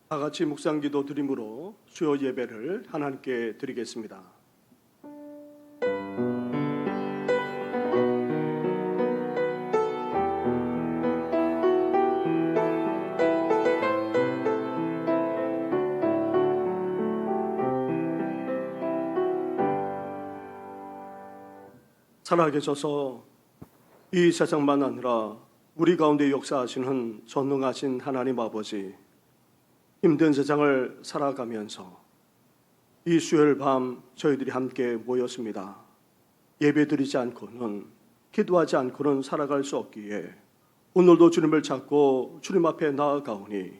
다 같이 묵상기도 드림으로 주요 예배를 하나님께 드리겠습니다. 살아계셔서 이 세상만 아니라 우리 가운데 역사하시는 전능하신 하나님 아버지, 힘든 세상을 살아가면서 이 수요일 밤 저희들이 함께 모였습니다. 예배드리지 않고는, 기도하지 않고는 살아갈 수 없기에 오늘도 주님을 찾고 주님 앞에 나아가오니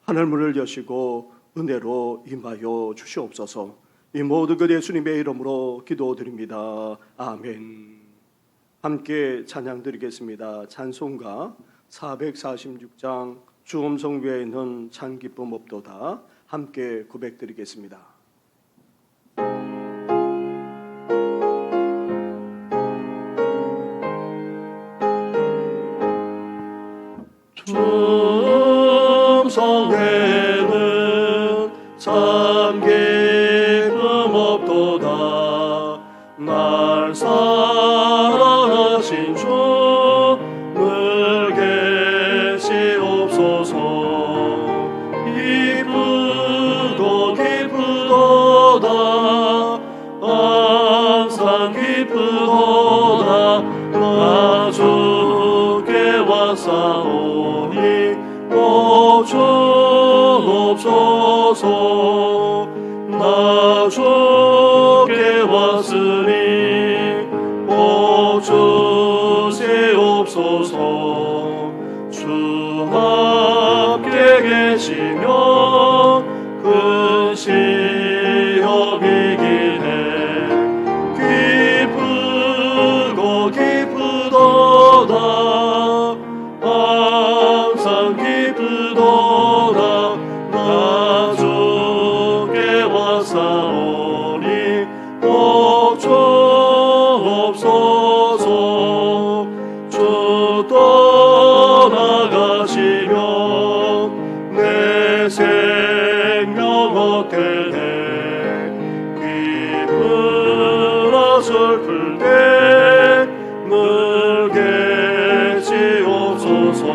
하늘문을 여시고 은혜로 임하여 주시옵소서. 이 모든 것 예수님의 이름으로 기도드립니다. 아멘. 함께 찬양 드리겠습니다. 찬송가 446장 주 음성 외에는 참 기쁨 없도다. 함께 고백드리겠습니다. 주 음성 외에는 참 기쁨 없도다. 날 사랑하신 주 늘 계시옵소서. 기쁘고 기쁘도다. 항상 기쁘도다. 나 주께 왔사오니 오주 없소서. 나 주께 왔으니 오주 시옵소서. 주 함께 계시면 큰 시험이 기네. 기쁘고 기쁘도다. 항상 기쁘도다. 나 주께 왔사오니 오주 없소서. 주 떠나가시면 내 생명 헛되네. 기쁘나 슬플 때 늘 계시옵소서.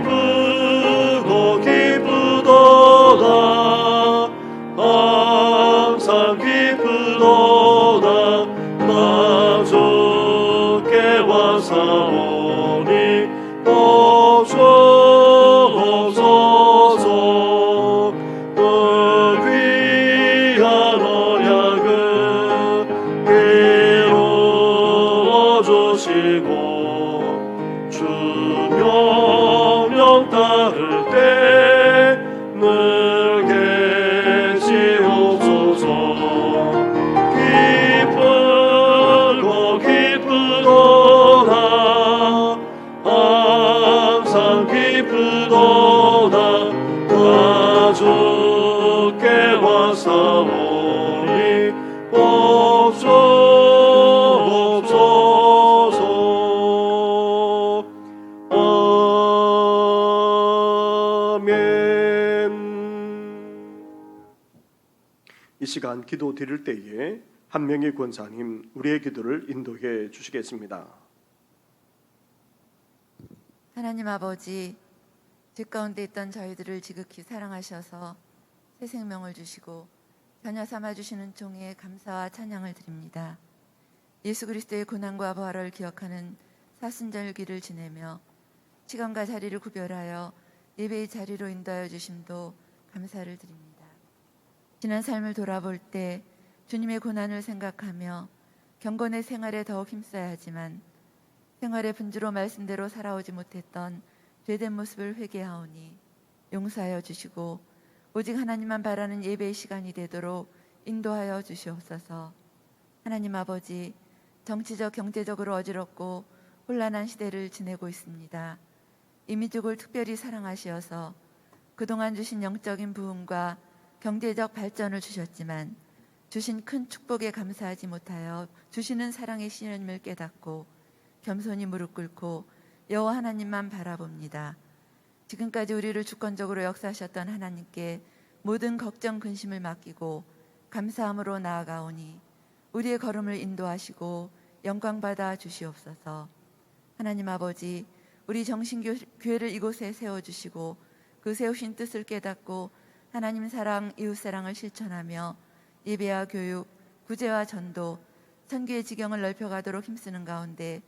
기쁘고 기쁘도다. 항상 기쁘도다. 나 주께 왔사오니 오주 없소서. 그 귀한 언약을 이루어 주시고 주 명령 따를 때 늘 계시옵소서. 기쁘고 기쁘도다. 항상 기쁘도다. 나 주께 왔사오니 오주 없소서. 아멘. 이 시간 기도 드릴 때에 한 명의 권사님 우리의 기도를 인도해 주시겠습니다. 하나님 아버지, 죄 가운데 있던 저희들을 지극히 사랑하셔서 새 생명을 주시고 자녀 삼아 주시는 종에 감사와 찬양을 드립니다. 예수 그리스도의 고난과 부활을 기억하는 사순절기를 지내며 시간과 자리를 구별하여 예배의 자리로 인도하여 주심도 감사를 드립니다. 지난 삶을 돌아볼 때 주님의 고난을 생각하며 경건의 생활에 더욱 힘써야 하지만 생활의 분주로 말씀대로 살아오지 못했던 죄된 모습을 회개하오니 용서하여 주시고 오직 하나님만 바라는 예배의 시간이 되도록 인도하여 주시옵소서. 하나님 아버지, 정치적 경제적으로 어지럽고 혼란한 시대를 지내고 있습니다. 이 민족을 특별히 사랑하시어서 그동안 주신 영적인 부흥과 경제적 발전을 주셨지만 주신 큰 축복에 감사하지 못하여 주시는 사랑의 신임을 깨닫고 겸손히 무릎 꿇고 여호와 하나님만 바라봅니다. 지금까지 우리를 주권적으로 역사하셨던 하나님께 모든 걱정 근심을 맡기고 감사함으로 나아가오니 우리의 걸음을 인도하시고 영광받아 주시옵소서. 하나님 아버지, 우리 정신교회를 이곳에 세워주시고 그 세우신 뜻을 깨닫고 하나님 사랑, 이웃 사랑을 실천하며 예배와 교육, 구제와 전도, 선교의 지경을 넓혀가도록 힘쓰는 가운데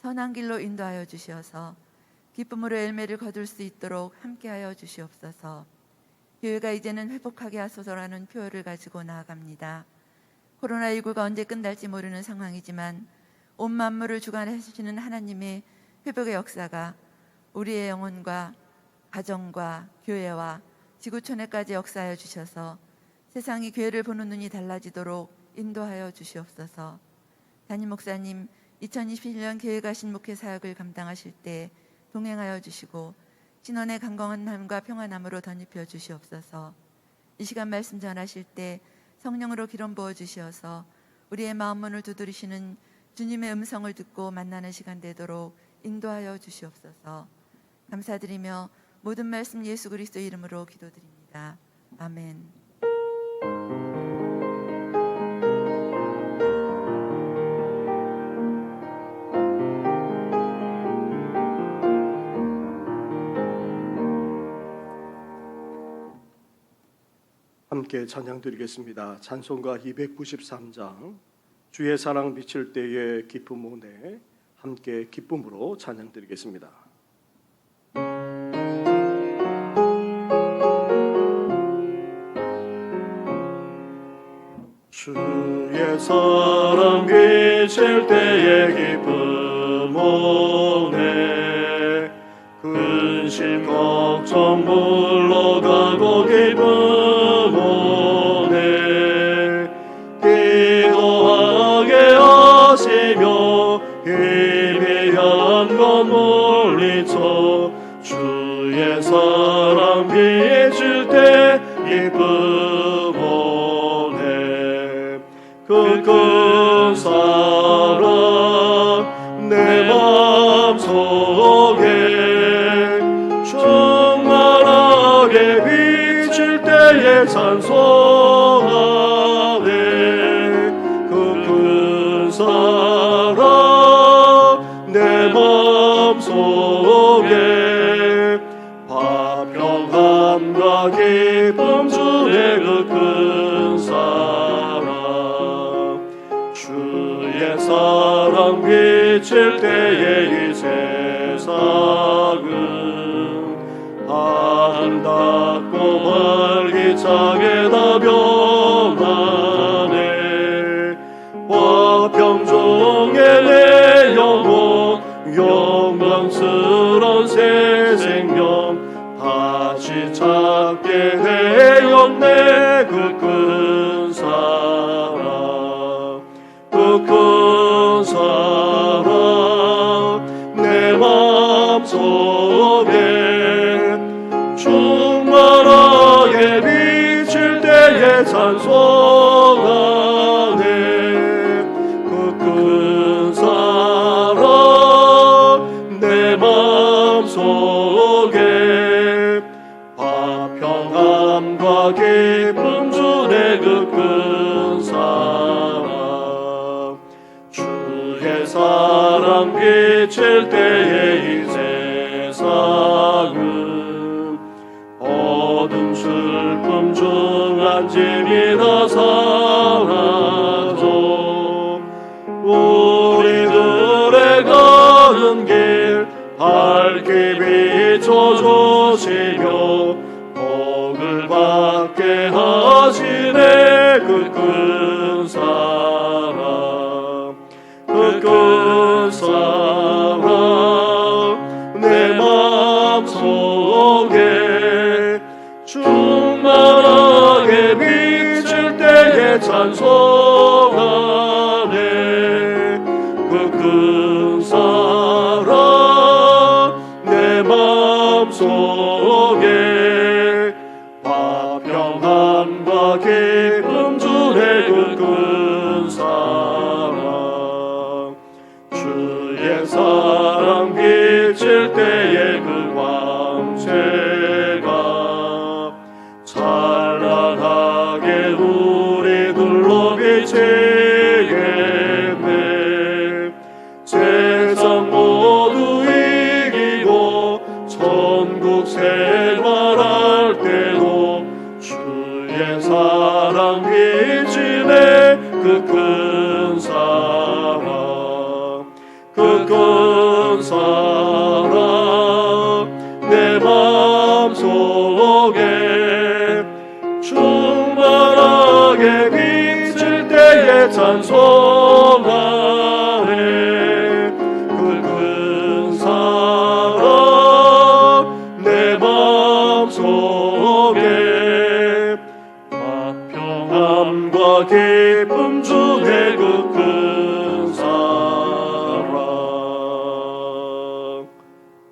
선한 길로 인도하여 주시어서 기쁨으로 열매를 거둘 수 있도록 함께하여 주시옵소서. 교회가 이제는 회복하게 하소서라는 표어를 가지고 나아갑니다. 코로나19가 언제 끝날지 모르는 상황이지만 온 만물을 주관하시는 하나님의 회복의 역사가 우리의 영혼과 가정과 교회와 지구촌에까지 역사하여 주셔서 세상이 교회를 보는 눈이 달라지도록 인도하여 주시옵소서. 담임 목사님 2021년 교회 가신 목회 사역을 감당하실 때 동행하여 주시고 신원의 강건함과 평안함으로 덧입혀 주시옵소서. 이 시간 말씀 전하실 때 성령으로 기름 부어 주시어서 우리의 마음 문을 두드리시는 주님의 음성을 듣고 만나는 시간 되도록 인도하여 주시옵소서. 감사드리며 모든 말씀 예수 그리스도 이름으로 기도드립니다. 아멘. 함께 찬양 드리겠습니다. 찬송가 293장 주의 사랑 비칠 때의 기쁨 오네, 함께 기쁨으로 찬양 드리겠습니다. 주의 사랑 비칠 때의 기쁨 오네, 근심 걱정 물러가고 기쁨 오네, 기도하게 하시며 희미한 것 물리쳐 주의 사랑 비칠 때 기쁨 오네. 그 큰 사랑 내 마음속에 충만하게 비칠 때에 찬송하네. 그 큰 사랑 내 마음속에 화평함과 기쁨 주네. 그 큰 사랑 주의 사랑 비칠 때에 이 세상은 아름답고 활기차게 다 변하네. 화평 중에 내 영혼 영광스러운 새 생명 다시 찾게 되었네. 그 큰 사랑, 그 큰 사랑 내 마음속에 충만하게 비칠 때에 찬송하네. 그 큰 사랑 내 마음속에 화평함과 기쁨 주네. 그 큰 사랑 주의 사랑 비칠 때에 이 세상은 어둠 슬픔 중 안짐이 다 사라져 우리들의 가는 길 밝게 비춰주시며 복을 받게 하시네. 그 큰 사랑, 그 큰 사랑 내 마음속에 충만하게 비칠 때에 찬송하네. 그 큰 사랑 내 마음속에 화평함과 기쁨 주네. 그 큰 사랑 주의 사랑 비칠 때에 그 광채 세상 모두 이기고 천국 생활할 때도 주의 사랑 비치네 그 큰 사랑 그 큰 사랑 내 마음속에 충만하게 비칠 때에 찬송하네 그 큰 사랑 내 마음속에 평안과 기쁨 주네 그 큰 사랑.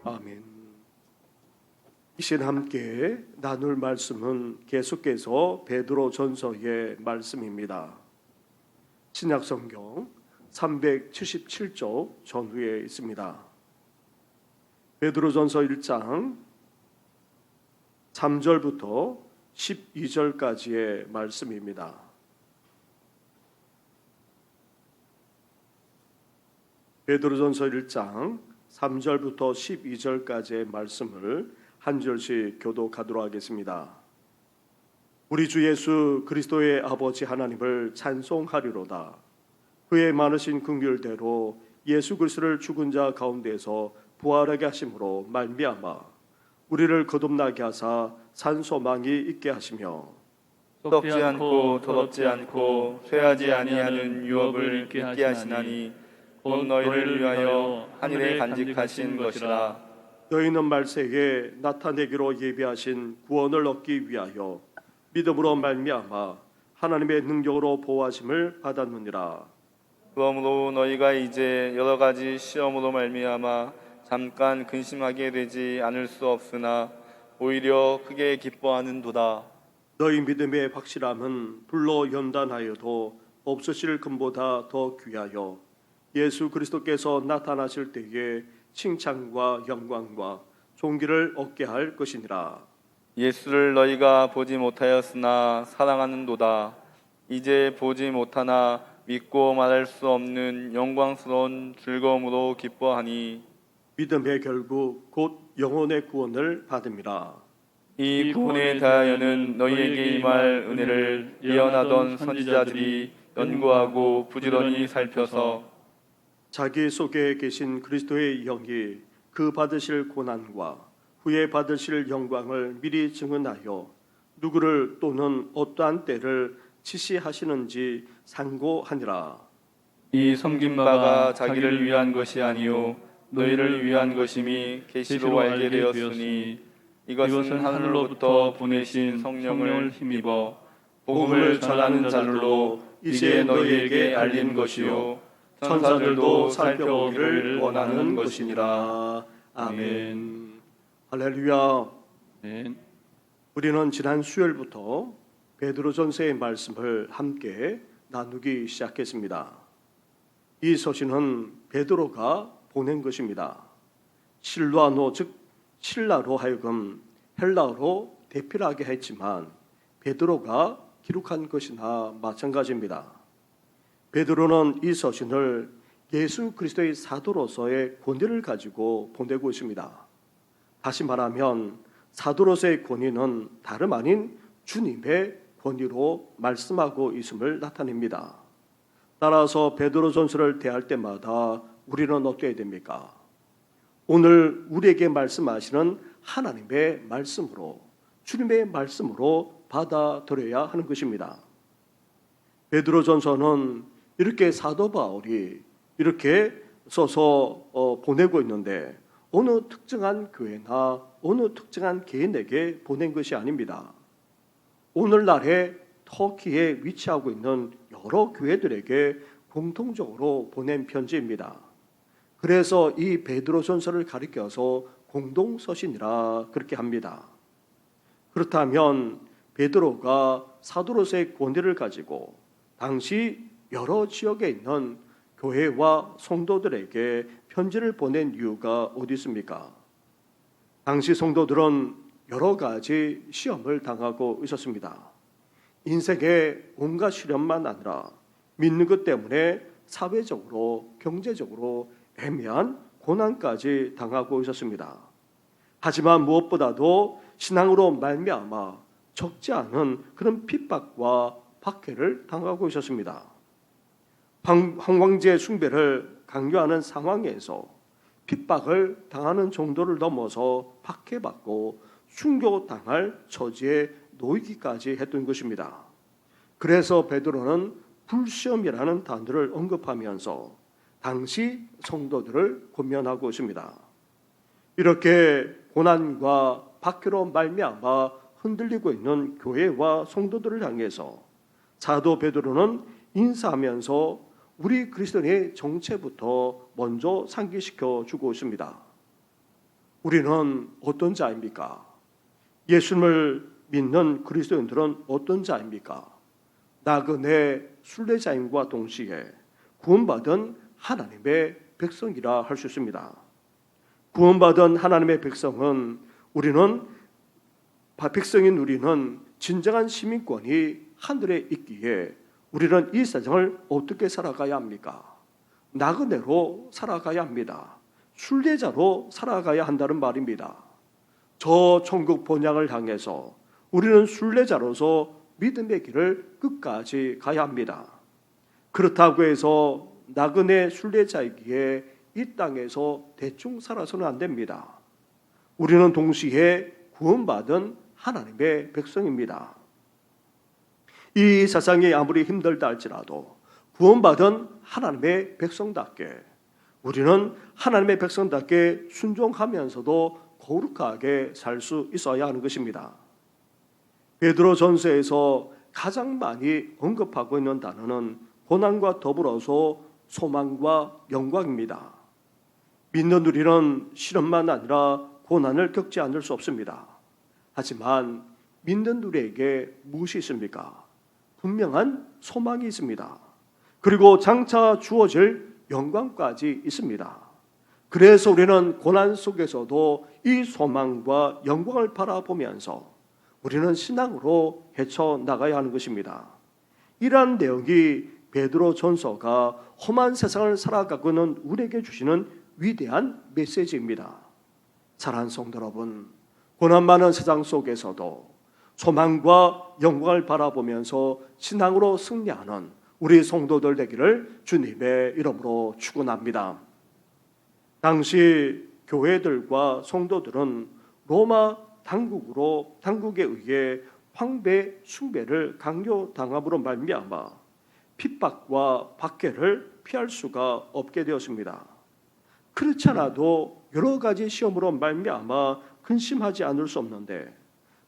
아멘. 이 시간 함께 나눌 말씀은 계속해서 베드로전서의 말씀입니다. 신약성경 377쪽 전후에 있습니다. 베드로전서 1장 3절부터 12절까지의 말씀입니다. 베드로전서 1장 3절부터 12절까지의 말씀을 한 절씩 교독하도록 하겠습니다. 우리 주 예수 그리스도의 아버지 하나님을 찬송하리로다. 그의 많으신 긍휼대로 예수 그리스도를 죽은 자 가운데서 부활하게 하심으로 말미암아 우리를 거듭나게 하사 산 소망이 있게 하시며 썩지 않고 더럽지 않고 쇠하지 아니하는 유업을 있게 하시나니 곧 너희를 위하여 하늘에 간직하신 것이라. 너희는 말세에 나타내기로 예비하신 구원을 얻기 위하여 믿음으로 말미암아 하나님의 능력으로 보호하심을 받았느니라. 그러므로 너희가 이제 여러 가지 시험으로 말미암아 잠깐 근심하게 되지 않을 수 없으나 오히려 크게 기뻐하는도다. 너희 믿음의 확실함은 불로 연단하여도 없으실 금보다 더 귀하여 예수 그리스도께서 나타나실 때에 칭찬과 영광과 존귀를 얻게 할 것이니라. 예수를 너희가 보지 못하였으나 사랑하는도다. 이제 보지 못하나 믿고 말할 수 없는 영광스러운 즐거움으로 기뻐하니 믿음의 결국 곧 영혼의 구원을 받음이라. 이 구원에 대하여는 너희에게 임할 은혜를 예언하던 선지자들이 연구하고 부지런히 살펴서 자기 속에 계신 그리스도의 영이 그 받으실 고난과 후에 받으실 영광을 미리 증언하여 누구를 또는 어떠한 때를 지시하시는지 상고하니라. 이 섬긴 바가 자기를 위한 것이 아니요 너희를 위한 것임이 계시로 알게 되었으니 이것은 하늘로부터 보내신 성령을 힘입어 복음을 전하는 자들로 이제 너희에게 알린 것이요 천사들도 살펴보기를 원하는 것이니라. 아멘. 할렐루야. 아멘. 우리는 지난 수요일부터 베드로전서의 말씀을 함께 나누기 시작했습니다. 이 서신은 베드로가 보낸 것입니다. 실루아노 즉 신라로 하여금 헬라어로 대필하게 했지만 베드로가 기록한 것이나 마찬가지입니다. 베드로는 이 서신을 예수 그리스도의 사도로서의 권위를 가지고 보내고 있습니다. 다시 말하면 사도로서의 권위는 다름 아닌 주님의 권위로 말씀하고 있음을 나타냅니다. 따라서 베드로전서를 대할 때마다 우리는 어떻게 됩니까? 오늘 우리에게 말씀하시는 하나님의 말씀으로 주님의 말씀으로 받아들여야 하는 것입니다. 베드로전서는 이렇게 사도 바울이 이렇게 써서 보내고 있는데 어느 특정한 교회나 어느 특정한 개인에게 보낸 것이 아닙니다. 오늘날의 터키에 위치하고 있는 여러 교회들에게 공통적으로 보낸 편지입니다. 그래서 이 베드로전서를 가리켜서 공동서신이라 그렇게 합니다. 그렇다면 베드로가 사도로서의 권위를 가지고 당시 여러 지역에 있는 교회와 성도들에게 편지를 보낸 이유가 어디 있습니까? 당시 성도들은 여러 가지 시험을 당하고 있었습니다. 인생의 온갖 시련만 아니라 믿는 것 때문에 사회적으로, 경제적으로 애매한 고난까지 당하고 있었습니다. 하지만 무엇보다도 신앙으로 말미암아 적지 않은 그런 핍박과 박해를 당하고 있었습니다. 황황제 숭배를 강요하는 상황에서 핍박을 당하는 정도를 넘어서 박해받고 순교당할 처지에 놓이기까지 했던 것입니다. 그래서 베드로는 불시험이라는 단어를 언급하면서 당시 성도들을 권면하고 있습니다. 이렇게 고난과 박해로 말미암아 흔들리고 있는 교회와 성도들을 향해서 사도 베드로는 인사하면서 우리 그리스도인의 정체부터 먼저 상기시켜 주고 있습니다. 우리는 어떤 자입니까? 예수님을 믿는 그리스도인들은 어떤 자입니까? 나그네 순례자임과 동시에 구원받은 하나님의 백성이라 할 수 있습니다. 구원받은 하나님의 백성인 우리는 진정한 시민권이 하늘에 있기에 우리는 이 세상을 어떻게 살아가야 합니까? 나그네로 살아가야 합니다. 순례자로 살아가야 한다는 말입니다. 저 천국 본향을 향해서 우리는 순례자로서 믿음의 길을 끝까지 가야 합니다. 그렇다고 해서 나그네 순례자이기에 이 땅에서 대충 살아서는 안 됩니다. 우리는 동시에 구원받은 하나님의 백성입니다. 이 세상이 아무리 힘들다 할지라도 구원받은 하나님의 백성답게 우리는 하나님의 백성답게 순종하면서도 거룩하게 살 수 있어야 하는 것입니다. 베드로전서에서 가장 많이 언급하고 있는 단어는 고난과 더불어서 소망과 영광입니다. 믿는 우리는 시련만 아니라 고난을 겪지 않을 수 없습니다. 하지만 믿는 우리에게 무엇이 있습니까? 분명한 소망이 있습니다. 그리고 장차 주어질 영광까지 있습니다. 그래서 우리는 고난 속에서도 이 소망과 영광을 바라보면서 우리는 신앙으로 헤쳐나가야 하는 것입니다. 이러한 내용이 베드로 전서가 험한 세상을 살아가고 있는 우리에게 주시는 위대한 메시지입니다. 사랑하는 성도 여러분, 고난 많은 세상 속에서도 소망과 영광을 바라보면서 신앙으로 승리하는 우리 성도들 되기를 주님의 이름으로 축원합니다. 당시 교회들과 성도들은 로마 당국에 의해 황배 숭배를 강요당함으로 말미암아 핍박과 박해를 피할 수가 없게 되었습니다. 그렇지 않아도 여러 가지 시험으로 말미암아 근심하지 않을 수 없는데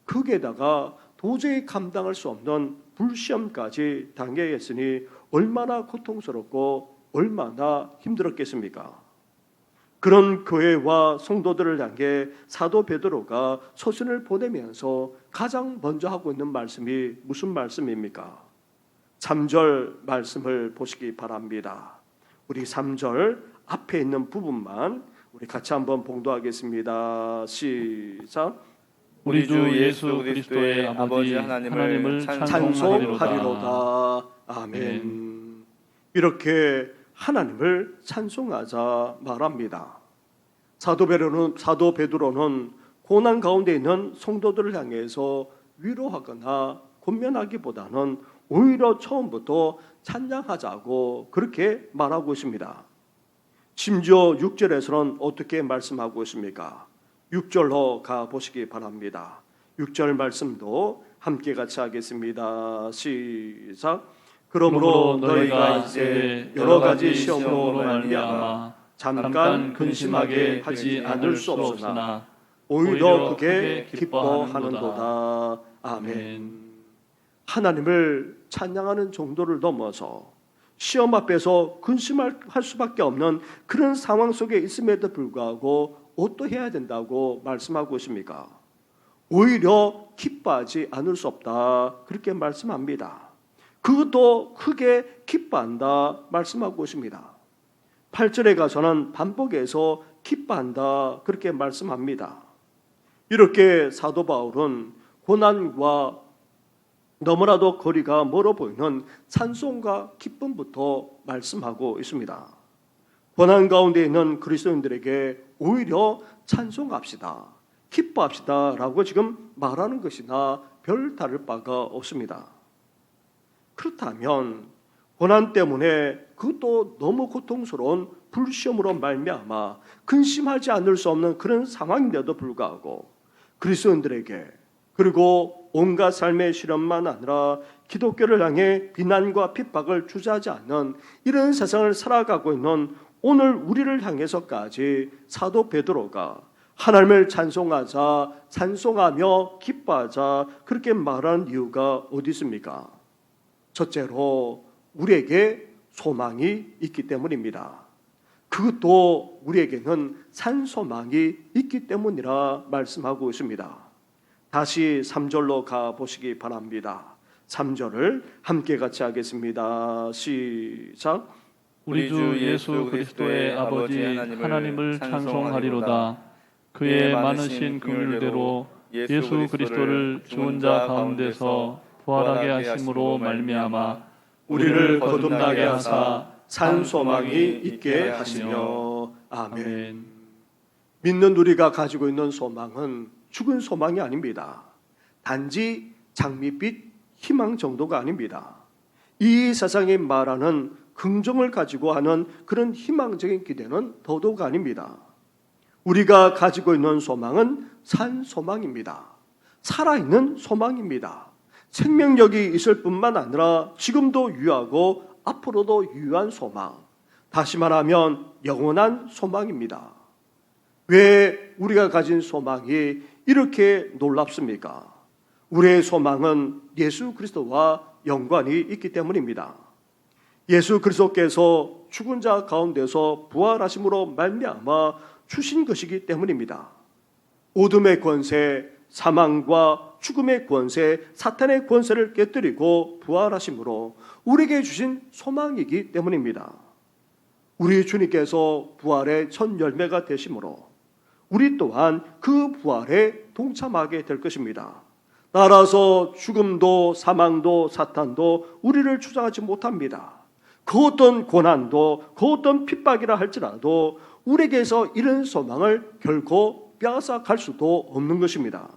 거기에다가 도저히 감당할 수 없는 불시험까지 당해야 했으니 얼마나 고통스럽고 얼마나 힘들었겠습니까? 그런 교회와 성도들을 향해 사도 베드로가 서신을 보내면서 가장 먼저 하고 있는 말씀이 무슨 말씀입니까? 3절 말씀을 보시기 바랍니다. 우리 3절 앞에 있는 부분만 우리 같이 한번 봉독하겠습니다. 시작. 우리 주 예수 그리스도의 아버지 하나님을 찬송하리로다. 아멘. 이렇게 하나님을 찬송하자 말합니다. 사도 베드로는 고난 가운데 있는 성도들을 향해서 위로하거나 권면하기보다는 오히려 처음부터 찬양하자고 그렇게 말하고 있습니다. 심지어 6절에서는 어떻게 말씀하고 있습니까? 6절로 가보시기 바랍니다. 6절 말씀도 함께 같이 하겠습니다. 시작. 그러므로 너희가 이제 여러 가지 시험으로 말미암아 잠깐 근심하게 하지 않을 수 없으나 오히려 그게 기뻐하는도다. 아멘. 하나님을 찬양하는 정도를 넘어서 시험 앞에서 근심할 수밖에 없는 그런 상황 속에 있음에도 불구하고 어떠해야 된다고 말씀하고 있습니까? 오히려 기뻐하지 않을 수 없다. 그렇게 말씀합니다. 그것도 크게 기뻐한다 말씀하고 있습니다. 8절에 가서는 반복해서 기뻐한다 그렇게 말씀합니다. 이렇게 사도 바울은 고난과 너무나도 거리가 멀어 보이는 찬송과 기쁨부터 말씀하고 있습니다. 고난 가운데 있는 그리스도인들에게 오히려 찬송합시다, 기뻐합시다 라고 지금 말하는 것이나 별 다를 바가 없습니다. 그렇다면 고난 때문에 그것도 너무 고통스러운 불시험으로 말미암아 근심하지 않을 수 없는 그런 상황인데도 불구하고 그리스도인들에게, 그리고 온갖 삶의 시련만 아니라 기독교를 향해 비난과 핍박을 주저하지 않는 이런 세상을 살아가고 있는 오늘 우리를 향해서까지 사도 베드로가 하나님을 찬송하며 기뻐하자 그렇게 말한 이유가 어디 있습니까? 첫째로 우리에게 소망이 있기 때문입니다. 그것도 우리에게는 산 소망이 있기 때문이라 말씀하고 있습니다. 다시 3절로 가보시기 바랍니다. 3절을 함께 같이 하겠습니다. 시작. 우리 주 예수 그리스도의 아버지 하나님을 찬송하리로다. 그의 많으신 긍휼대로 예수 그리스도를 죽은 자 가운데서 부활하게 하심으로 말미암아 우리를 거듭나게 하사 산 소망이 있게 하시며. 아멘. 믿는 우리가 가지고 있는 소망은 죽은 소망이 아닙니다. 단지 장밋빛 희망 정도가 아닙니다. 이 세상이 말하는 긍정을 가지고 하는 그런 희망적인 기대는 더더욱 아닙니다. 우리가 가지고 있는 소망은 산 소망입니다. 살아있는 소망입니다. 생명력이 있을 뿐만 아니라 지금도 유하고 앞으로도 유한 소망, 다시 말하면 영원한 소망입니다. 왜 우리가 가진 소망이 이렇게 놀랍습니까? 우리의 소망은 예수 그리스도와 연관이 있기 때문입니다. 예수 그리스도께서 죽은 자 가운데서 부활하심으로 말미암아 주신 것이기 때문입니다. 어둠의 권세, 사망과 죽음의 권세, 사탄의 권세를 깨뜨리고 부활하심으로 우리에게 주신 소망이기 때문입니다. 우리 주님께서 부활의 첫 열매가 되심으로 우리 또한 그 부활에 동참하게 될 것입니다. 따라서 죽음도 사망도 사탄도 우리를 주장하지 못합니다. 그 어떤 고난도 그 어떤 핍박이라 할지라도 우리에게서 이런 소망을 결코 빼앗아갈 수도 없는 것입니다.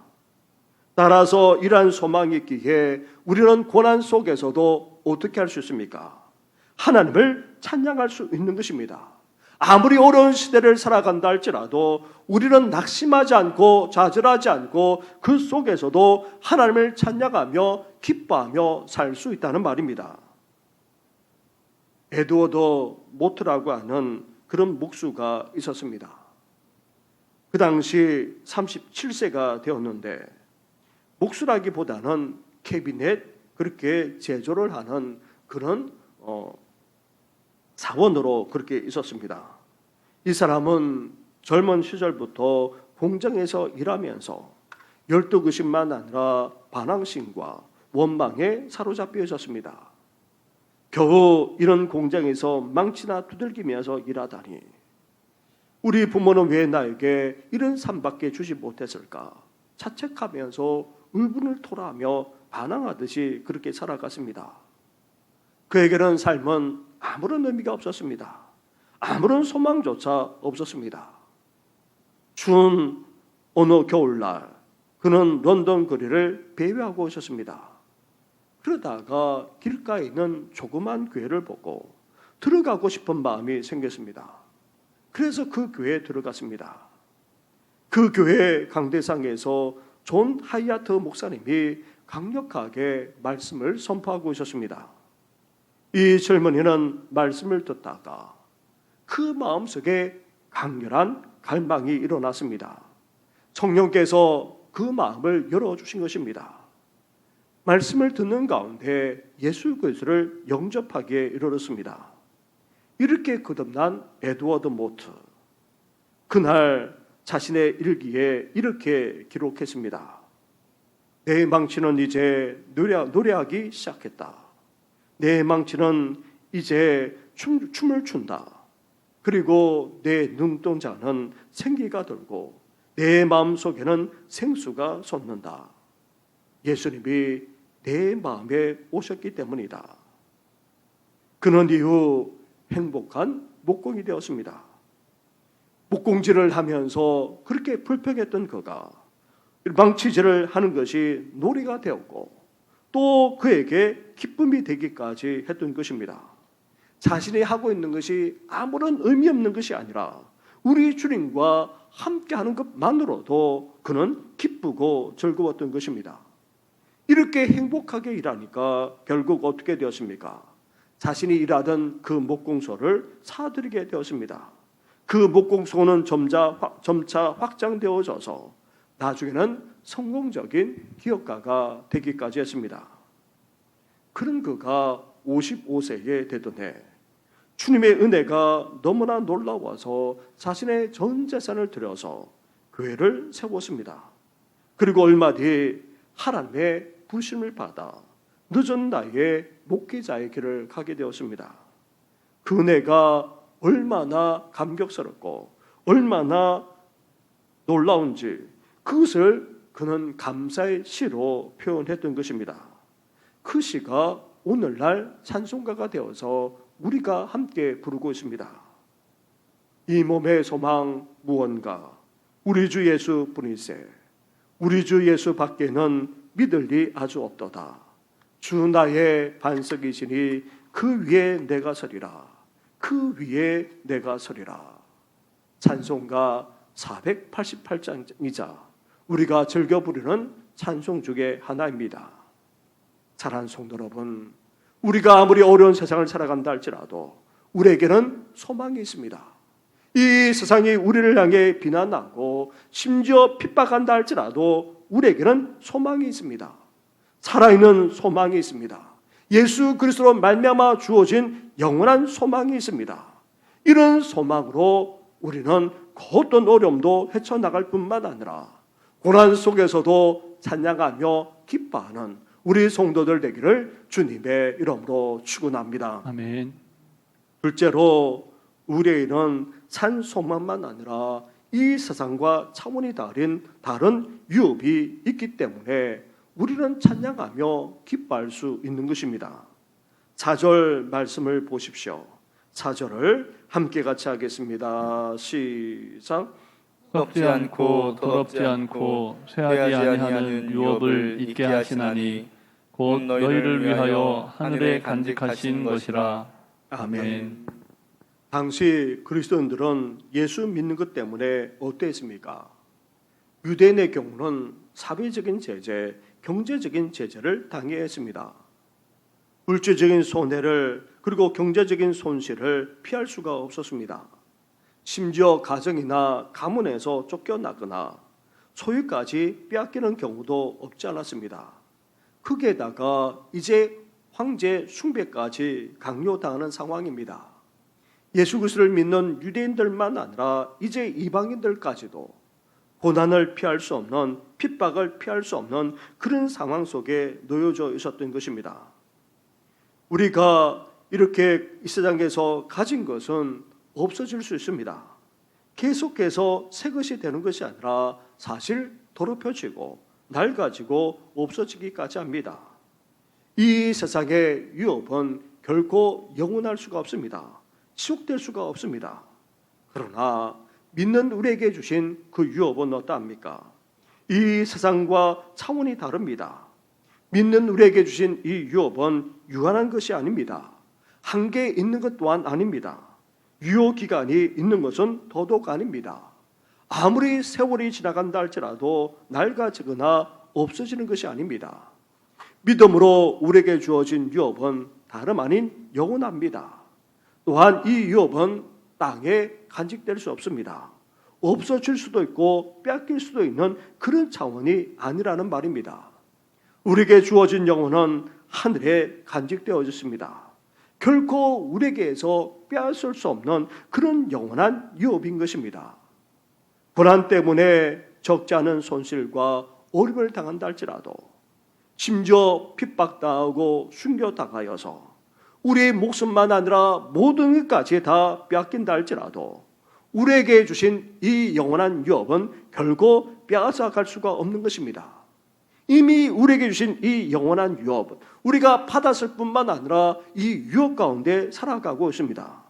따라서 이러한 소망이 있기에 우리는 고난 속에서도 어떻게 할 수 있습니까? 하나님을 찬양할 수 있는 것입니다. 아무리 어려운 시대를 살아간다 할지라도 우리는 낙심하지 않고 좌절하지 않고 그 속에서도 하나님을 찬양하며 기뻐하며 살 수 있다는 말입니다. 에드워드 모트라고 하는 그런 목수가 있었습니다. 그 당시 37세가 되었는데 목수라기보다는 캐비넷 그렇게 제조를 하는 그런 사원으로 그렇게 있었습니다. 이 사람은 젊은 시절부터 공장에서 일하면서 열등의식만 아니라 반항심과 원망에 사로잡혀 있었습니다. 겨우 이런 공장에서 망치나 두들기면서 일하다니 우리 부모는 왜 나에게 이런 삶밖에 주지 못했을까 자책하면서 울분을 토로하며 반항하듯이 그렇게 살아갔습니다. 그에게는 삶은 아무런 의미가 없었습니다. 아무런 소망조차 없었습니다. 추운 어느 겨울날 그는 런던 거리를 배회하고 있었습니다. 그러다가 길가에 있는 조그만 교회를 보고 들어가고 싶은 마음이 생겼습니다. 그래서 그 교회에 들어갔습니다. 그 교회 강대상에서 존 하이아트 목사님이 강력하게 말씀을 선포하고 있었습니다. 이 젊은이는 말씀을 듣다가 그 마음속에 강렬한 갈망이 일어났습니다. 성령께서 그 마음을 열어주신 것입니다. 말씀을 듣는 가운데 예수 그리스도를 영접하기에 이르렀습니다. 이렇게 거듭난 에드워드 모트, 그날 자신의 일기에 이렇게 기록했습니다. 내 망치는 이제 노래하기 시작했다. 내 망치는 이제 춤을 춘다. 그리고 내 눈동자는 생기가 돌고 내 마음속에는 생수가 솟는다. 예수님이 내 마음에 오셨기 때문이다. 그는 이후 행복한 목공이 되었습니다. 목공질을 하면서 그렇게 불평했던 그가 망치질을 하는 것이 놀이가 되었고 또 그에게 기쁨이 되기까지 했던 것입니다. 자신이 하고 있는 것이 아무런 의미 없는 것이 아니라 우리 주님과 함께하는 것만으로도 그는 기쁘고 즐거웠던 것입니다. 이렇게 행복하게 일하니까 결국 어떻게 되었습니까? 자신이 일하던 그 목공소를 사들이게 되었습니다. 그 목공소는 점차 확장되어져서 나중에는 성공적인 기업가가 되기까지 했습니다. 그런 그가 55세에 되던 해 주님의 은혜가 너무나 놀라워서 자신의 전 재산을 들여서 교회를 세웠습니다. 그리고 얼마 뒤 하나님의 부심을 받아 늦은 나이에 목회자의 길을 가게 되었습니다. 그 은혜가 얼마나 감격스럽고 얼마나 놀라운지 그것을 그는 감사의 시로 표현했던 것입니다. 그 시가 오늘날 찬송가가 되어서 우리가 함께 부르고 있습니다. 이 몸의 소망 무언가 우리 주 예수 뿐이세 우리 주 예수 밖에는 믿을 리 아주 없도다. 주 나의 반석이시니 그 위에 내가 서리라. 그 위에 내가 서리라. 찬송가 488장이자 우리가 즐겨 부르는 찬송 중에 하나입니다. 사랑하는 성도 여러분, 우리가 아무리 어려운 세상을 살아간다 할지라도 우리에게는 소망이 있습니다. 이 세상이 우리를 향해 비난하고 심지어 핍박한다 할지라도 우리에게는 소망이 있습니다. 살아있는 소망이 있습니다. 예수 그리스도로 말미암아 주어진 영원한 소망이 있습니다. 이런 소망으로 우리는 그 어떤 어려움도 헤쳐나갈 뿐만 아니라 고난 속에서도 찬양하며 기뻐하는 우리 성도들 되기를 주님의 이름으로 축원합니다. 아멘. 둘째로 우리에게는 산 소망만 아니라 이 세상과 차원이 다른 유업이 있기 때문에 우리는 찬양하며 기뻐할 수 있는 것입니다. 4절 말씀을 보십시오. 4절을 함께 같이 하겠습니다. 시작. 썩지 않고 더럽지 않고 쇠하지 아니하는 유업을 있게 하시나니 곧 너희를 위하여 하늘에 간직하신 것이라. 아멘. 당시 그리스도인들은 예수 믿는 것 때문에 어땠습니까? 유대인의 경우는 사회적인 제재, 경제적인 제재를 당해야 했습니다. 물질적인 손해를 그리고 경제적인 손실을 피할 수가 없었습니다. 심지어 가정이나 가문에서 쫓겨나거나 소유까지 빼앗기는 경우도 없지 않았습니다. 거기에다가 이제 황제 숭배까지 강요당하는 상황입니다. 예수 그리스도를 믿는 유대인들만 아니라 이제 이방인들까지도 고난을 피할 수 없는, 핍박을 피할 수 없는 그런 상황 속에 놓여져 있었던 것입니다. 우리가 이렇게 이 세상에서 가진 것은 없어질 수 있습니다. 계속해서 새 것이 되는 것이 아니라 사실 더럽혀지고 낡아지고 없어지기까지 합니다. 이 세상의 유업은 결코 영원할 수가 없습니다. 지속될 수가 없습니다. 그러나 믿는 우리에게 주신 그 유업은 어떠합니까? 이 세상과 차원이 다릅니다. 믿는 우리에게 주신 이 유업은 유한한 것이 아닙니다. 한계 있는 것 또한 아닙니다. 유효 기간이 있는 것은 더더욱 아닙니다. 아무리 세월이 지나간다 할지라도 낡아지거나 없어지는 것이 아닙니다. 믿음으로 우리에게 주어진 유업은 다름 아닌 영원합니다. 또한 이 유업은 땅에 간직될 수 없습니다. 없어질 수도 있고 뺏길 수도 있는 그런 차원이 아니라는 말입니다. 우리에게 주어진 영혼은 하늘에 간직되어졌습니다. 결코 우리에게서 빼앗을 수 없는 그런 영원한 유업인 것입니다. 고난 때문에 적지 않은 손실과 어려움을 당한다 할지라도 심지어 핍박당하고 순교당하여서 우리의 목숨만 아니라 모든 것까지 다 빼앗긴다 할지라도 우리에게 주신 이 영원한 유업은 결코 빼앗아 갈 수가 없는 것입니다. 이미 우리에게 주신 이 영원한 유업, 우리가 받았을 뿐만 아니라 이 유업 가운데 살아가고 있습니다.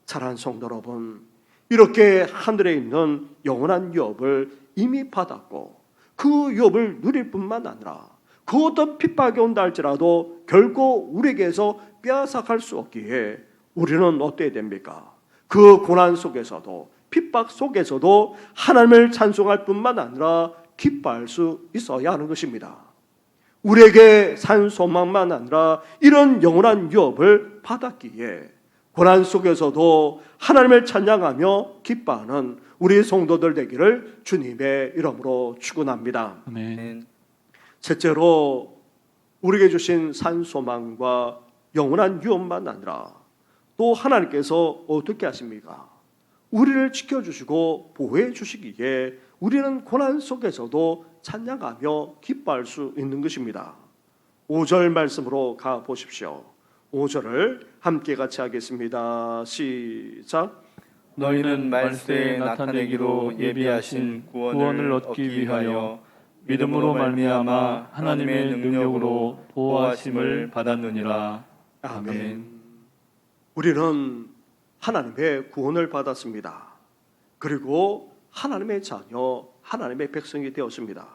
사랑하는 성도 여러분, 이렇게 하늘에 있는 영원한 유업을 이미 받았고 그 유업을 누릴 뿐만 아니라 그 어떤 핍박이 온다 할지라도 결코 우리에게서 빼앗아갈 수 없기에 우리는 어때야 됩니까? 그 고난 속에서도 핍박 속에서도 하나님을 찬송할 뿐만 아니라 기뻐할 수 있어야 하는 것입니다. 우리에게 산 소망만 아니라 이런 영원한 유업을 받았기에 고난 속에서도 하나님을 찬양하며 기뻐하는 우리 성도들 되기를 주님의 이름으로 축원합니다. 아멘. 셋째로 우리에게 주신 산 소망과 영원한 유업만 아니라 또 하나님께서 어떻게 하십니까? 우리를 지켜주시고 보호해 주시기에 우리는 고난 속에서도 찬양하며 기뻐할 수 있는 것입니다. 5절 말씀으로 가보십시오. 5절을 함께 같이 하겠습니다. 시작. 너희는 말세에 나타내기로 예비하신 구원을 얻기 위하여 믿음으로 말미암아 하나님의 능력으로 보호하심을 받았느니라. 아멘. 우리는 하나님의 구원을 받았습니다. 그리고 하나님의 자녀, 하나님의 백성이 되었습니다.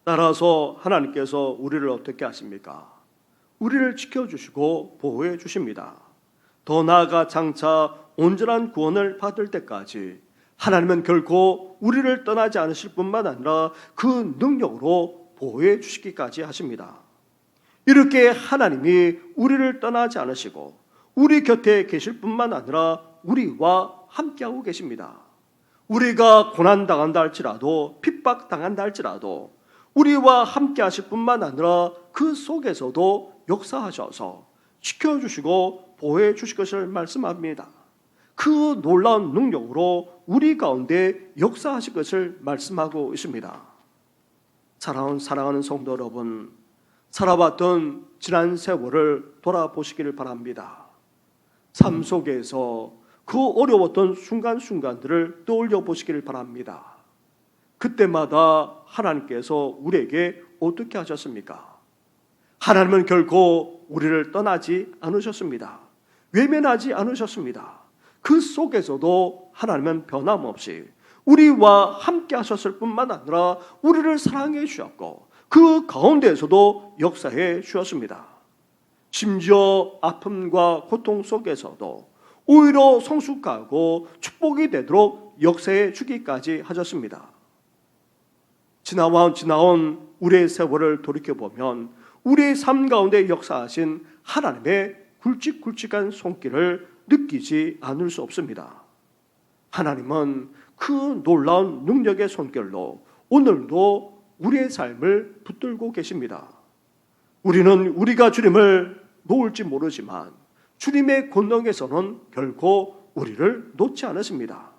따라서 하나님께서 우리를 어떻게 하십니까? 우리를 지켜주시고 보호해 주십니다. 더 나아가 장차 온전한 구원을 받을 때까지 하나님은 결코 우리를 떠나지 않으실 뿐만 아니라 그 능력으로 보호해 주시기까지 하십니다. 이렇게 하나님이 우리를 떠나지 않으시고 우리 곁에 계실 뿐만 아니라 우리와 함께하고 계십니다. 우리가 고난당한다 할지라도 핍박당한다 할지라도 우리와 함께하실 뿐만 아니라 그 속에서도 역사하셔서 지켜주시고 보호해 주실 것을 말씀합니다. 그 놀라운 능력으로 우리 가운데 역사하실 것을 말씀하고 있습니다. 사랑하는 성도 여러분, 살아왔던 지난 세월을 돌아보시기를 바랍니다. 삶 속에서 그 어려웠던 순간순간들을 떠올려 보시기를 바랍니다. 그때마다 하나님께서 우리에게 어떻게 하셨습니까? 하나님은 결코 우리를 떠나지 않으셨습니다. 외면하지 않으셨습니다. 그 속에서도 하나님은 변함없이 우리와 함께 하셨을 뿐만 아니라 우리를 사랑해 주셨고 그 가운데에서도 역사해 주셨습니다. 심지어 아픔과 고통 속에서도 오히려 성숙하고 축복이 되도록 역사해 주기까지 하셨습니다. 지나온 우리의 세월을 돌이켜보면 우리의 삶 가운데 역사하신 하나님의 굵직굵직한 손길을 느끼지 않을 수 없습니다. 하나님은 그 놀라운 능력의 손길로 오늘도 우리의 삶을 붙들고 계십니다. 우리는 우리가 주님을 놓을지 모르지만 주님의 권능에서는 결코 우리를 놓지 않으십니다.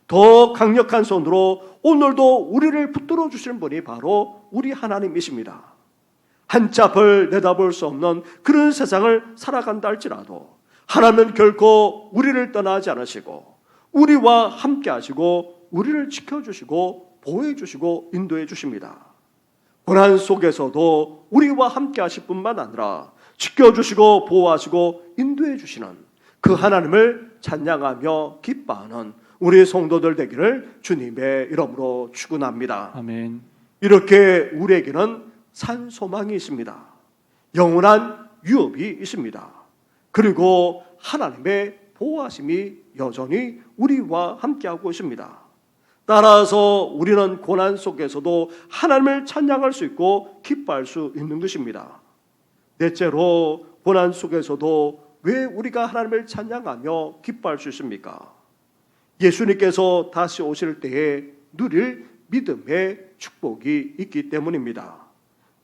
더 강력한 손으로 오늘도 우리를 붙들어 주시는 분이 바로 우리 하나님이십니다. 한 치 앞을 내다볼 수 없는 그런 세상을 살아간다 할지라도 하나님은 결코 우리를 떠나지 않으시고 우리와 함께 하시고 우리를 지켜주시고 보호해 주시고 인도해 주십니다. 고난 속에서도 우리와 함께 하실 뿐만 아니라 지켜주시고 보호하시고 인도해 주시는 그 하나님을 찬양하며 기뻐하는 우리 성도들 되기를 주님의 이름으로 축원합니다. 아멘. 이렇게 우리에게는 산 소망이 있습니다. 영원한 유업이 있습니다. 그리고 하나님의 보호하심이 여전히 우리와 함께하고 있습니다. 따라서 우리는 고난 속에서도 하나님을 찬양할 수 있고 기뻐할 수 있는 것입니다. 넷째로 고난 속에서도 왜 우리가 하나님을 찬양하며 기뻐할 수 있습니까? 예수님께서 다시 오실 때에 누릴 믿음의 축복이 있기 때문입니다.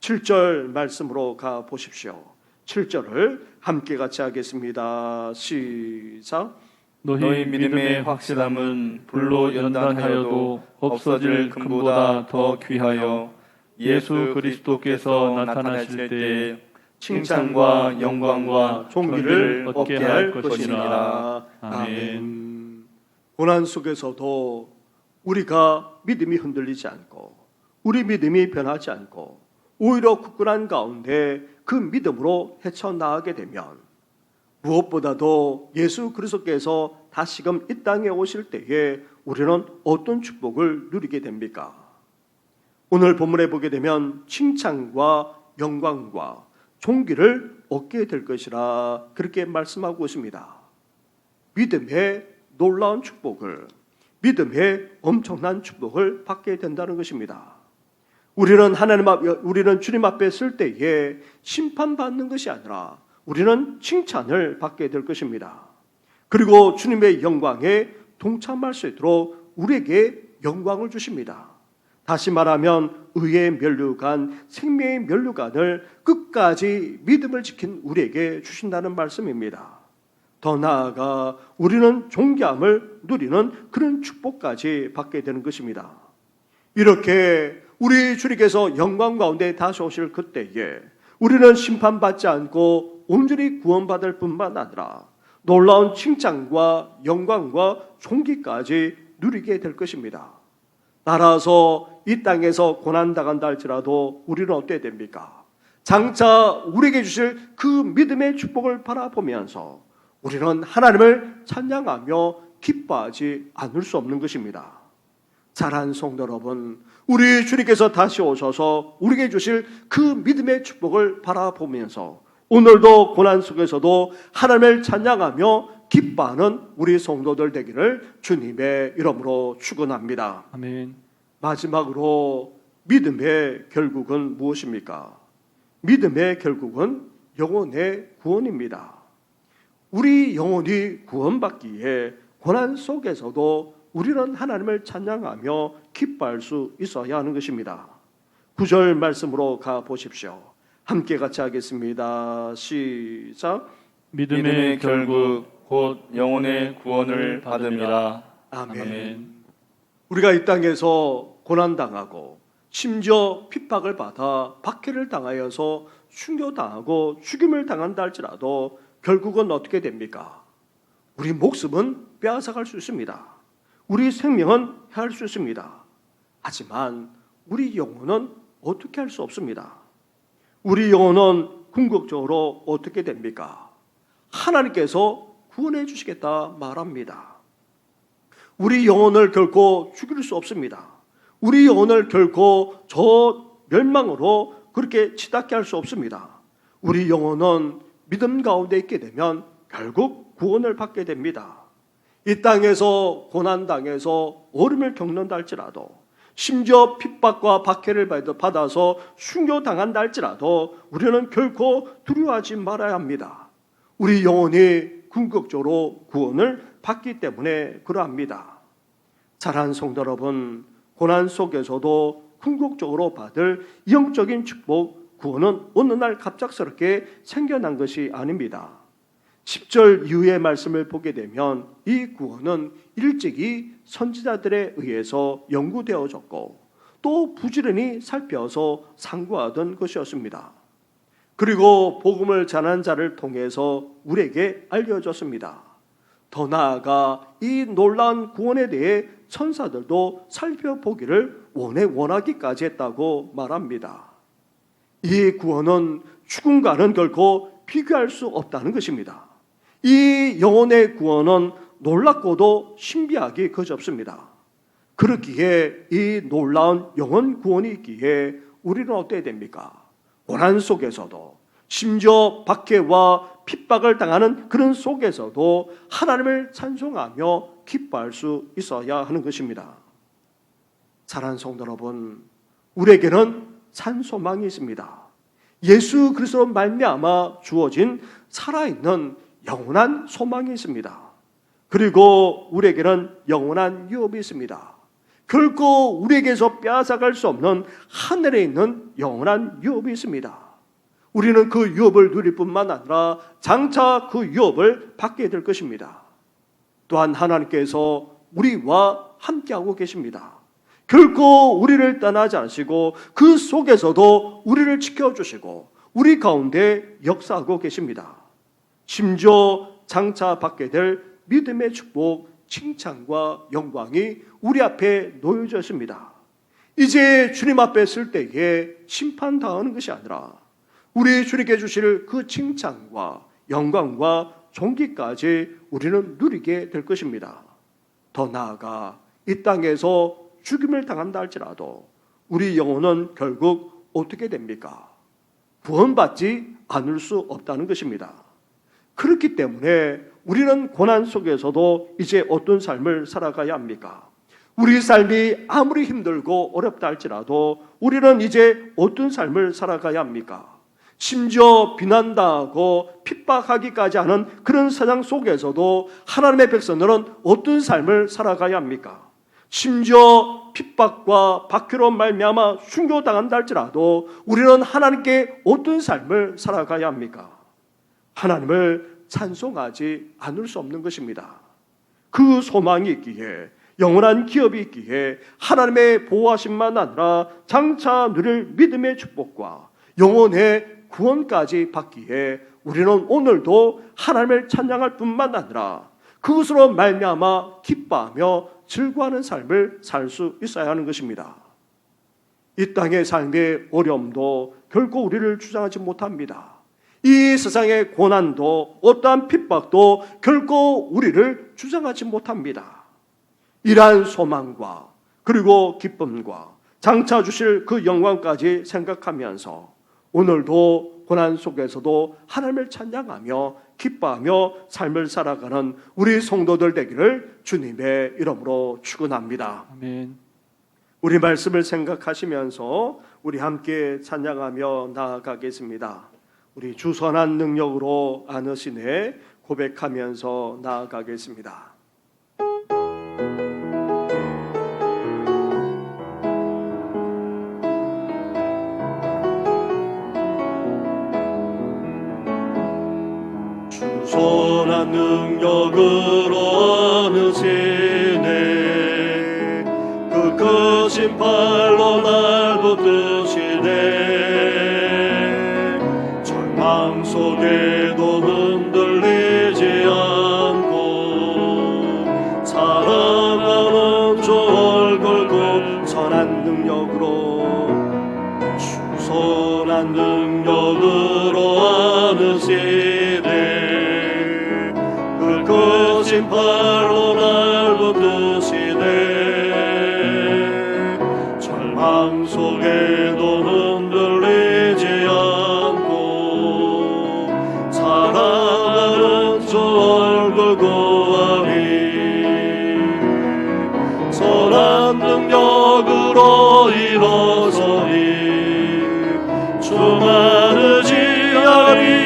7절 말씀으로 가 보십시오. 7절을 함께 같이 하겠습니다. 시작. 너희 믿음의 확실함은 불로 연단하여도 없어질 금보다 더 귀하여 예수 그리스도께서 나타나실 때에 칭찬과 영광과 존귀를 얻게 할 것이니라. 아멘. 고난 속에서도 우리가 믿음이 흔들리지 않고 우리 믿음이 변하지 않고 오히려 굳건한 가운데 그 믿음으로 헤쳐나가게 되면 무엇보다도 예수 그리스도께서 다시금 이 땅에 오실 때에 우리는 어떤 축복을 누리게 됩니까? 오늘 본문에 보게 되면 칭찬과 영광과 존귀를 얻게 될 것이라 그렇게 말씀하고 있습니다. 믿음의 놀라운 축복을, 믿음의 엄청난 축복을 받게 된다는 것입니다. 우리는 주님 앞에 설 때에 심판받는 것이 아니라 우리는 칭찬을 받게 될 것입니다. 그리고 주님의 영광에 동참할 수 있도록 우리에게 영광을 주십니다. 다시 말하면 의의 면류관, 생명의 면류관을 끝까지 믿음을 지킨 우리에게 주신다는 말씀입니다. 더 나아가 우리는 존귀함을 누리는 그런 축복까지 받게 되는 것입니다. 이렇게 우리 주님께서 영광 가운데 다시 오실 그때에 우리는 심판받지 않고 온전히 구원받을 뿐만 아니라 놀라운 칭찬과 영광과 존귀까지 누리게 될 것입니다. 따라서 이 땅에서 고난당한다 할지라도 우리는 어떻게 됩니까? 장차 우리에게 주실 그 믿음의 축복을 바라보면서 우리는 하나님을 찬양하며 기뻐하지 않을 수 없는 것입니다. 사랑하는 성도 여러분, 우리 주님께서 다시 오셔서 우리에게 주실 그 믿음의 축복을 바라보면서 오늘도 고난 속에서도 하나님을 찬양하며 기뻐하는 우리 성도들 되기를 주님의 이름으로 축원합니다. 아멘. 마지막으로 믿음의 결국은 무엇입니까? 믿음의 결국은 영혼의 구원입니다. 우리 영혼이 구원받기에 고난 속에서도 우리는 하나님을 찬양하며 기뻐할 수 있어야 하는 것입니다. 9절 말씀으로 가보십시오. 함께 같이 하겠습니다. 시작. 믿음의 결국 곧 영혼의 구원을 받음이라. 아멘. 아멘. 우리가 이 땅에서 고난당하고 심지어 핍박을 받아 박해를 당하여서 순교당하고 죽임을 당한다 할지라도 결국은 어떻게 됩니까? 우리 목숨은 빼앗아갈 수 있습니다. 우리 생명은 해할 수 있습니다. 하지만 우리 영혼은 어떻게 할 수 없습니다. 우리 영혼은 궁극적으로 어떻게 됩니까? 하나님께서 구원해 주시겠다 말합니다. 우리 영혼을 결코 죽일 수 없습니다. 우리 영혼을 결코 저 멸망으로 그렇게 치닫게 할 수 없습니다. 우리 영혼은 믿음 가운데 있게 되면 결국 구원을 받게 됩니다. 이 땅에서 고난당해서 어려움을 겪는다 할지라도 심지어 핍박과 박해를 받아서 순교당한다 할지라도 우리는 결코 두려워하지 말아야 합니다. 우리 영혼이 궁극적으로 구원을 받기 때문에 그러합니다. 사랑하는 성도 여러분, 고난 속에서도 궁극적으로 받을 영적인 축복, 구원은 어느 날 갑작스럽게 생겨난 것이 아닙니다. 10절 이후의 말씀을 보게 되면 이 구원은 일찍이 선지자들에 의해서 연구되어졌고 또 부지런히 살펴서 상고하던 것이었습니다. 그리고 복음을 전한 자를 통해서 우리에게 알려졌습니다. 더 나아가 이 놀라운 구원에 대해 천사들도 살펴보기를 원하기까지 했다고 말합니다. 이 구원은 죽음과는 결코 비교할 수 없다는 것입니다. 이 영혼의 구원은 놀랍고도 신비하기 그지없습니다. 그렇기에 이 놀라운 영혼 구원이 있기에 우리는 어떻게 됩니까? 고난 속에서도 심지어 박해와 핍박을 당하는 그런 속에서도 하나님을 찬송하며 기뻐할 수 있어야 하는 것입니다. 사랑하는 성도 여러분, 우리에게는 산 소망이 있습니다. 예수 그리스도 말미암아 주어진 살아있는 영원한 소망이 있습니다. 그리고 우리에게는 영원한 유업이 있습니다. 결코 우리에게서 빼앗아갈 수 없는 하늘에 있는 영원한 유업이 있습니다. 우리는 그 유업을 누릴 뿐만 아니라 장차 그 유업을 받게 될 것입니다. 또한 하나님께서 우리와 함께하고 계십니다. 결코 우리를 떠나지 않으시고 그 속에서도 우리를 지켜주시고 우리 가운데 역사하고 계십니다. 심지어 장차 받게 될 믿음의 축복, 칭찬과 영광이 우리 앞에 놓여져 있습니다. 이제 주님 앞에 설 때에 심판당하는 것이 아니라 우리 주님께 주실 그 칭찬과 영광과 종기까지 우리는 누리게 될 것입니다. 더 나아가 이 땅에서 죽임을 당한다 할지라도 우리 영혼은 결국 어떻게 됩니까? 구원받지 않을 수 없다는 것입니다. 그렇기 때문에 우리는 고난 속에서도 이제 어떤 삶을 살아가야 합니까? 우리 삶이 아무리 힘들고 어렵다 할지라도 우리는 이제 어떤 삶을 살아가야 합니까? 심지어 비난당하고 핍박하기까지 하는 그런 세상 속에서도 하나님의 백성들은 어떤 삶을 살아가야 합니까? 심지어 핍박과 박해로 말미암아 순교당한다 할지라도 우리는 하나님께 어떤 삶을 살아가야 합니까? 하나님을 찬송하지 않을 수 없는 것입니다. 그 소망이 있기에, 영원한 기업이 있기에 하나님의 보호하심만 아니라 장차 누릴 믿음의 축복과 영혼의 구원까지 받기에 우리는 오늘도 하나님을 찬양할 뿐만 아니라 그것으로 말미암아 기뻐하며 즐거워하는 삶을 살 수 있어야 하는 것입니다. 이 땅의 삶의 어려움도 결코 우리를 주장하지 못합니다. 이 세상의 고난도 어떠한 핍박도 결코 우리를 주장하지 못합니다. 이러한 소망과 그리고 기쁨과 장차 주실 그 영광까지 생각하면서 오늘도 고난 속에서도 하나님을 찬양하며 기뻐하며 삶을 살아가는 우리 성도들 되기를 주님의 이름으로 축원합니다. 아멘. 우리 말씀을 생각하시면서 우리 함께 찬양하며 나아가겠습니다. 우리 주선한 능력으로 안으시네 고백하면서 나아가겠습니다. 주선한 능력으로 안으시네 그 크신 팔로 날 붙드시네 절망 속에도 흔들리지 않고 사랑하는 주 얼굴 그 선한 능력으로 주선한 능력으로 안으시네 그 크신 팔로 날 붙드시네 절망 속에도 흔들리지 않고 사랑하는 주 얼굴 구하리 선한 능력으로 일어서리 주만 의지하리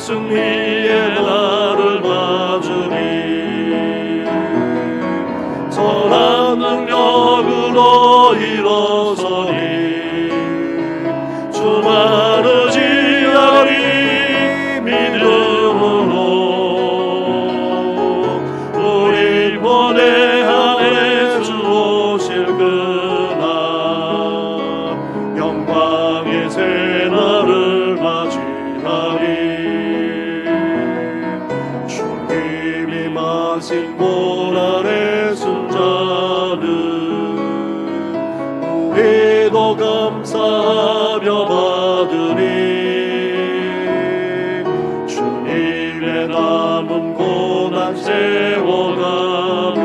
승리의 나를 맞으리 선한 능력으로 일어서리 주만 의지하리 믿음으로 우리 번에 안에 주 오실 그날 영광의 새 날을 맞이하리 고난의 순자는 우리도 감사하며 받으리 주님의 남은 고난 세워가며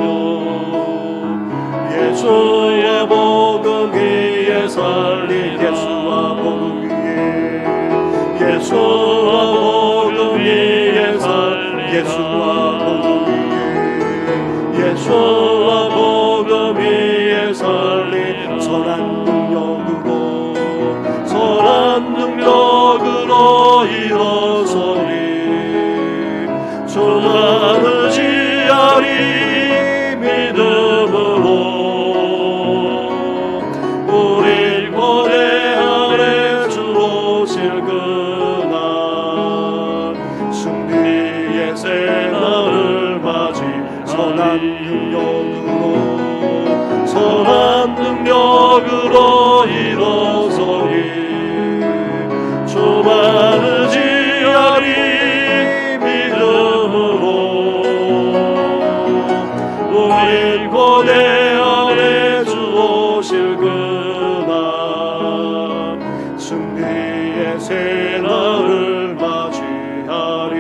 예수의 복음 위에 살리 예수와 복음 위에 예수와 복음 위에 살리 예수와 복음 예수와 복음 위에 살리 선한 능력으로 일어서리 주만 의지하리 믿음으로 승리의 새날을 맞이 선한 능력으로 일어서리 주만을 지하리 믿음으로 우리 고대 안에 주 오실 그날 승리의 새날을 맞이하리.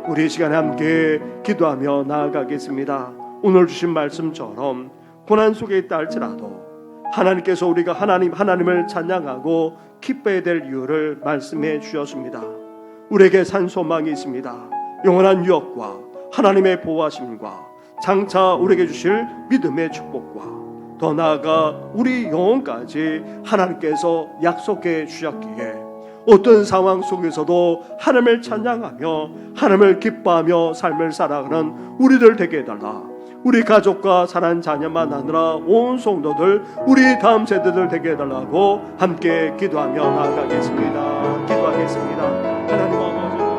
우리 이 시간에 함께 기도하며 나아가겠습니다. 오늘 주신 말씀처럼 고난 속에 있다 할지라도 하나님께서 우리가 하나님을 찬양하고 기뻐해야 될 이유를 말씀해 주셨습니다. 우리에게 산 소망이 있습니다. 영원한 유업과 하나님의 보호하심과 장차 우리에게 주실 믿음의 축복과 더 나아가 우리 영혼까지 하나님께서 약속해 주셨기에 어떤 상황 속에서도 하나님을 찬양하며 하나님을 기뻐하며 삶을 살아가는 우리들 되게 해달라. 우리 가족과 사랑하는 자녀만 아니라 온 성도들, 우리 다음 세대들 되게 해달라고 함께 기도하며 나아가겠습니다. 기도하겠습니다. 하나님 아버지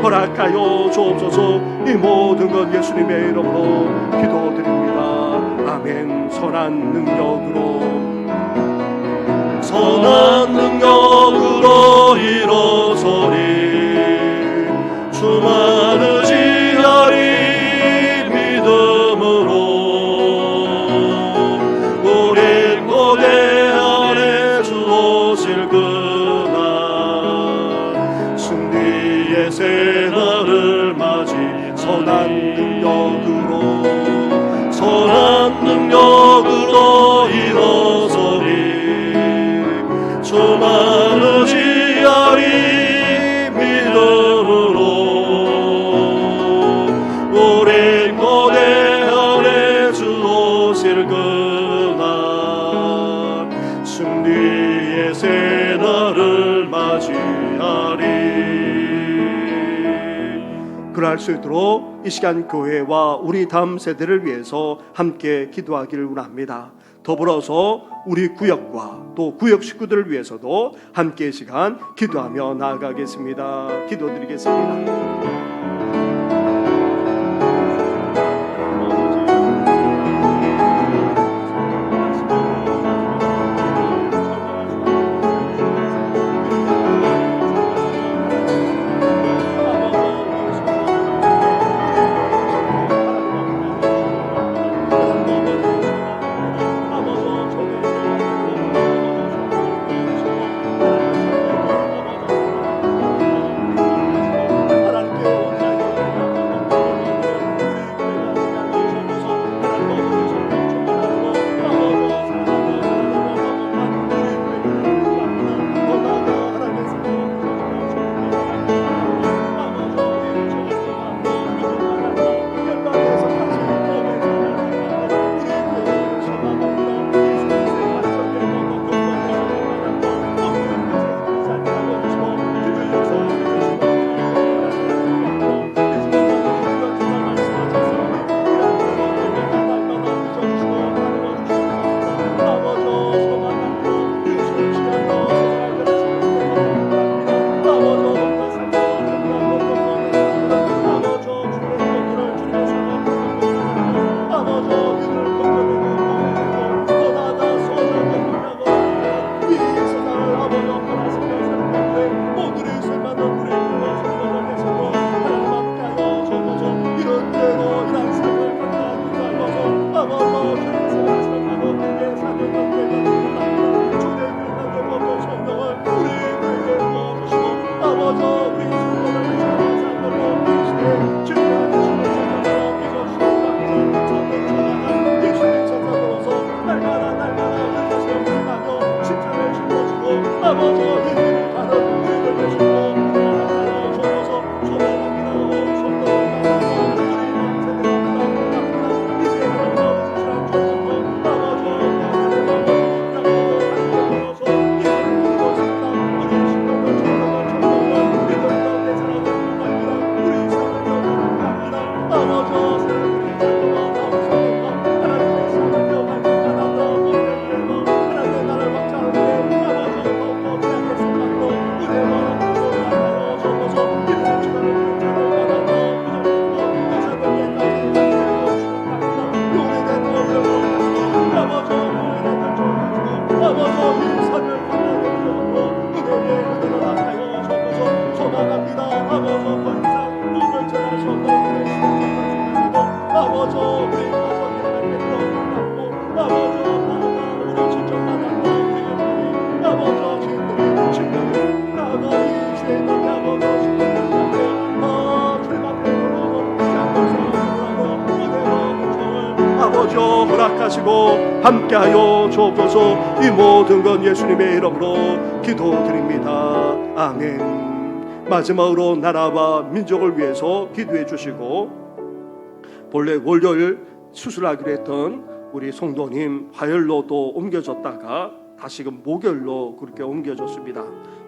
허락하여 주옵소서. 이 모든 것 예수님의 이름으로 기도드립니다. 아멘. 선한 능력으로 일어서리 주만을 지하리 믿음으로 선한 능력으로 일어서리 저만 의지하리 믿음으로 오랜 고대 안에 주 오실 그날 승리의 새날을 맞이하리. 그럴 수 있도록 이 시간 교회와 우리 다음 세대를 위해서 함께 기도하기를 원합니다. 더불어서 우리 구역과 또 구역 식구들을 위해서도 함께 이 시간 기도하며 나아가겠습니다. 기도드리겠습니다. 허락하시고 함께하여 주옵소서. 이 모든 건 예수님의 이름으로 기도드립니다. 아멘. 마지막으로 나라와 민족을 위해서 기도해 주시고 본래 월요일 수술하기로 했던 우리 성도님 화요일로 또 옮겨졌다가 다시금 목요일로 그렇게 옮겨졌습니다.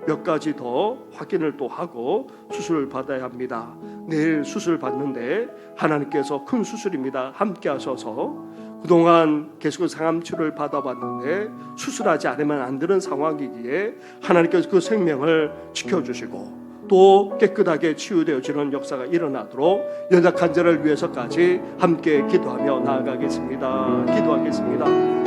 몇 가지 더 확인을 또 하고 수술을 받아야 합니다. 내일 수술 받는데 하나님께서 큰 수술입니다. 함께 하셔서 그동안 계속 상암 치료를 받아봤는데 수술하지 않으면 안 되는 상황이기에 하나님께서 그 생명을 지켜주시고 또 깨끗하게 치유되어지는 역사가 일어나도록 연약한 자를 위해서까지 함께 기도하며 나아가겠습니다. 기도하겠습니다.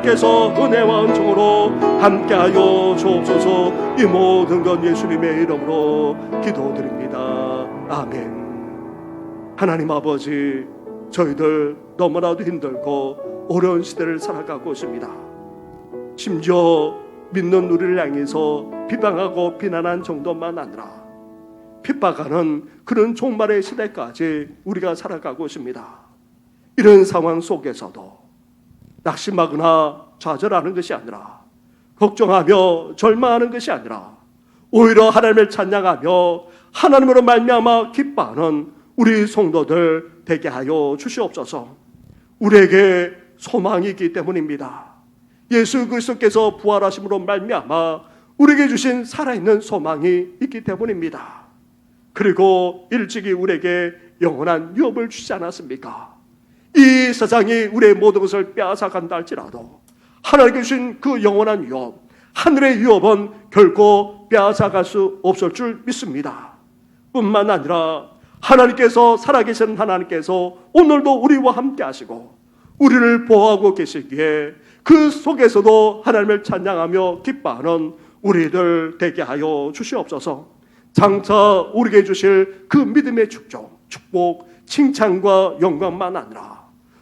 주께서 은혜와 은총으로 함께하여 주옵소서. 이 모든 건 예수님의 이름으로 기도드립니다. 아멘. 하나님 아버지, 저희들 너무나도 힘들고 어려운 시대를 살아가고 있습니다. 심지어 믿는 우리를 향해서 비방하고 비난한 정도만 아니라 핍박하는 그런 종말의 시대까지 우리가 살아가고 있습니다. 이런 상황 속에서도 낙심하거나 좌절하는 것이 아니라, 걱정하며 절망하는 것이 아니라, 오히려 하나님을 찬양하며 하나님으로 말미암아 기뻐하는 우리 성도들 되게 하여 주시옵소서. 우리에게 소망이 있기 때문입니다. 예수 그리스도께서 부활하심으로 말미암아 우리에게 주신 살아있는 소망이 있기 때문입니다. 그리고 일찍이 우리에게 영원한 유업을 주지 않았습니까? 이 세상이 우리의 모든 것을 빼앗아간다 할지라도 하나님께 주신 그 영원한 유업, 하늘의 유업은 결코 빼앗아갈 수 없을 줄 믿습니다. 뿐만 아니라 하나님께서, 살아계신 하나님께서 오늘도 우리와 함께 하시고 우리를 보호하고 계시기에 그 속에서도 하나님을 찬양하며 기뻐하는 우리들 되게 하여 주시옵소서. 장차 우리에게 주실 그 믿음의 축복, 칭찬과 영광만 아니라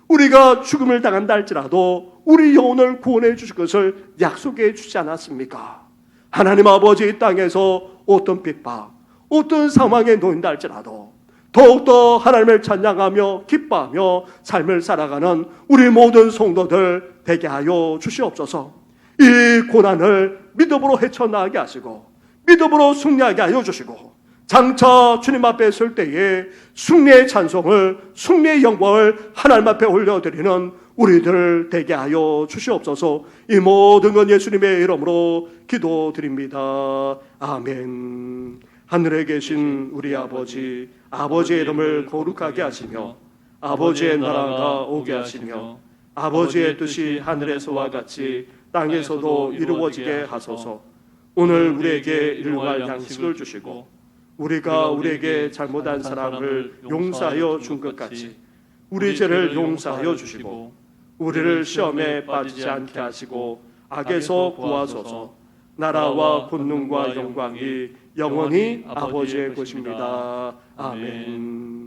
우리가 죽음을 당한다 할지라도 우리 영혼을 구원해 주실 것을 약속해 주지 않았습니까? 하나님 아버지, 이 땅에서 어떤 핍박, 어떤 상황에 놓인다 할지라도 더욱더 하나님을 찬양하며 기뻐하며 삶을 살아가는 우리 모든 성도들 되게 하여 주시옵소서. 이 고난을 믿음으로 헤쳐나가게 하시고 믿음으로 승리하게 하여 주시고 장차 주님 앞에 설 때에 승리의 찬송을, 승리의 영광을 하나님 앞에 올려드리는 우리들 되게 하여 주시옵소서. 이 모든 건 예수님의 이름으로 기도드립니다. 아멘. 하늘에 계신 우리 아버지, 아버지의 이름을 거룩하게 하시며 아버지의 나라가 오게 하시며 아버지의 뜻이 하늘에서와 같이 땅에서도 이루어지게 하소서. 오늘 우리에게 일용할 양식을 주시고 우리가 우리에게 잘못한 사람을 용서하여 준 것 같이 우리 죄를 용서하여 주시고 우리를 시험에 빠지지 않게 하시고 악에서 구하소서. 나라와 권능과 영광이 영원히 아버지의 것입니다. 아멘.